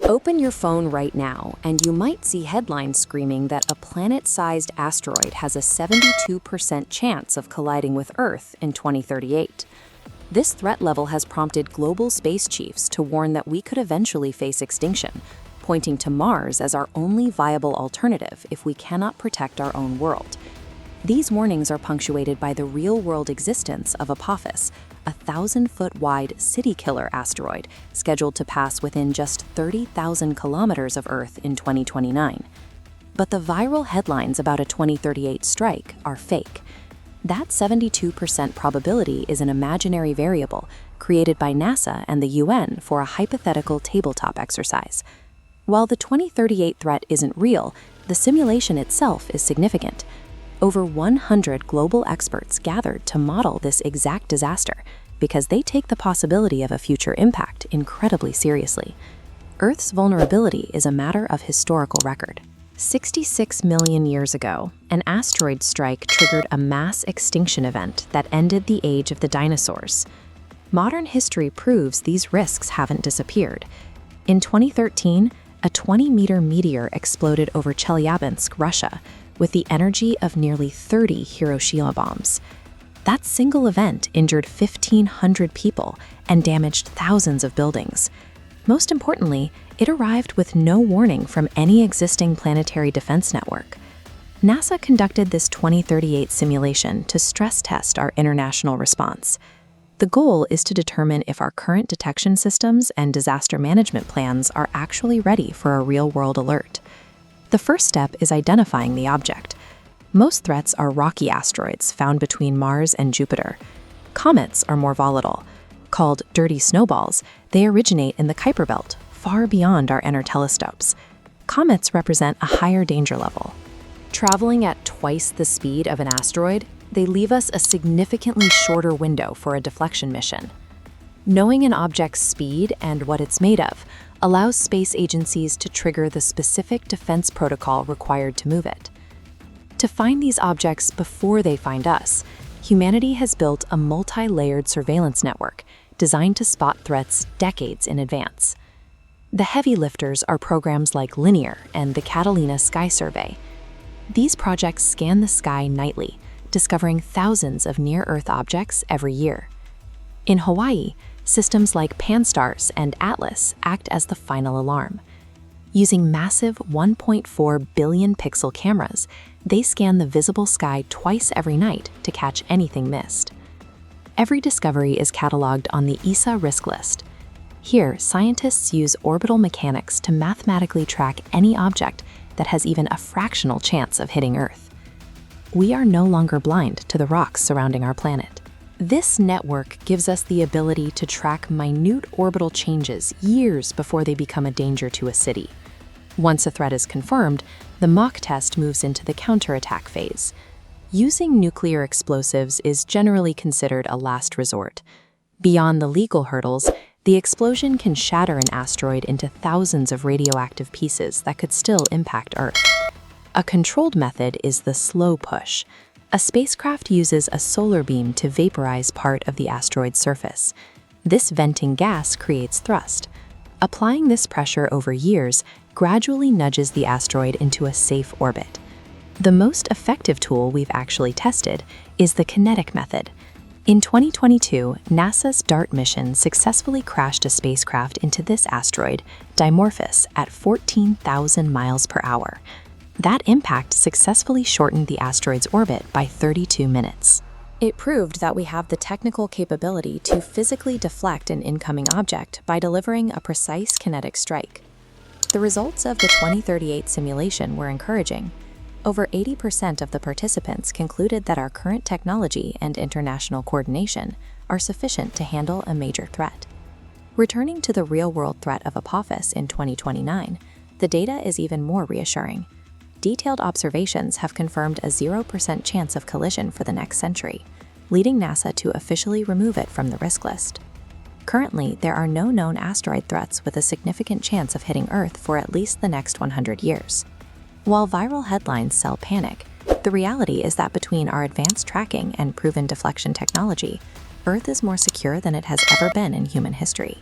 Open your phone right now, and you might see headlines screaming that a planet-sized asteroid has a 72% chance of colliding with Earth in 2038. This threat level has prompted global space chiefs to warn that we could eventually face extinction, pointing to Mars as our only viable alternative if we cannot protect our own world. These warnings are punctuated by the real-world existence of Apophis, a 1,000-foot-wide city-killer asteroid scheduled to pass within just 30,000 kilometers of Earth in 2029. But the viral headlines about a 2038 strike are fake. That 72% probability is an imaginary variable created by NASA and the UN for a hypothetical tabletop exercise. While the 2038 threat isn't real, the simulation itself is significant. Over 100 global experts gathered to model this exact disaster because they take the possibility of a future impact incredibly seriously. Earth's vulnerability is a matter of historical record. 66 million years ago, an asteroid strike triggered a mass extinction event that ended the age of the dinosaurs. Modern history proves these risks haven't disappeared. In 2013, a 20-meter meteor exploded over Chelyabinsk, Russia, with the energy of nearly 30 Hiroshima bombs. That single event injured 1,500 people and damaged thousands of buildings. Most importantly, it arrived with no warning from any existing planetary defense network. NASA conducted this 2038 simulation to stress test our international response. The goal is to determine if our current detection systems and disaster management plans are actually ready for a real-world alert. The first step is identifying the object. Most threats are rocky asteroids found between Mars and Jupiter. Comets are more volatile. Called dirty snowballs, they originate in the Kuiper Belt, far beyond our inner telescopes. Comets represent a higher danger level. Traveling at twice the speed of an asteroid, they leave us a significantly shorter window for a deflection mission. Knowing an object's speed and what it's made of allows space agencies to trigger the specific defense protocol required to move it. To find these objects before they find us, humanity has built a multi-layered surveillance network designed to spot threats decades in advance. The heavy lifters are programs like Linear and the Catalina Sky Survey. These projects scan the sky nightly, discovering thousands of near-Earth objects every year. In Hawaii, systems like Pan-STARRS and Atlas act as the final alarm. Using massive 1.4 billion pixel cameras, they scan the visible sky twice every night to catch anything missed. Every discovery is cataloged on the ESA risk list. Here, scientists use orbital mechanics to mathematically track any object that has even a fractional chance of hitting Earth. We are no longer blind to the rocks surrounding our planet. This network gives us the ability to track minute orbital changes years before they become a danger to a city. Once a threat is confirmed, the mock test moves into the counterattack phase. Using nuclear explosives is generally considered a last resort. Beyond the legal hurdles, the explosion can shatter an asteroid into thousands of radioactive pieces that could still impact Earth. A controlled method is the slow push. A spacecraft uses a solar beam to vaporize part of the asteroid's surface. This venting gas creates thrust. Applying this pressure over years gradually nudges the asteroid into a safe orbit. The most effective tool we've actually tested is the Kinetic method. In 2022, NASA's DART mission successfully crashed a spacecraft into this asteroid, Dimorphos, at 14,000 miles per hour. That impact successfully shortened the asteroid's orbit by 32 minutes. It proved that we have the technical capability to physically deflect an incoming object by delivering a precise kinetic strike. The results of the 2038 simulation were encouraging. Over 80% of the participants concluded that our current technology and international coordination are sufficient to handle a major threat. Returning to the real-world threat of Apophis in 2029, the data is even more reassuring. Detailed observations have confirmed a 0% chance of collision for the next century, leading NASA to officially remove it from the risk list. Currently, there are no known asteroid threats with a significant chance of hitting Earth for at least the next 100 years. While viral headlines sell panic, the reality is that between our advanced tracking and proven deflection technology, Earth is more secure than it has ever been in human history.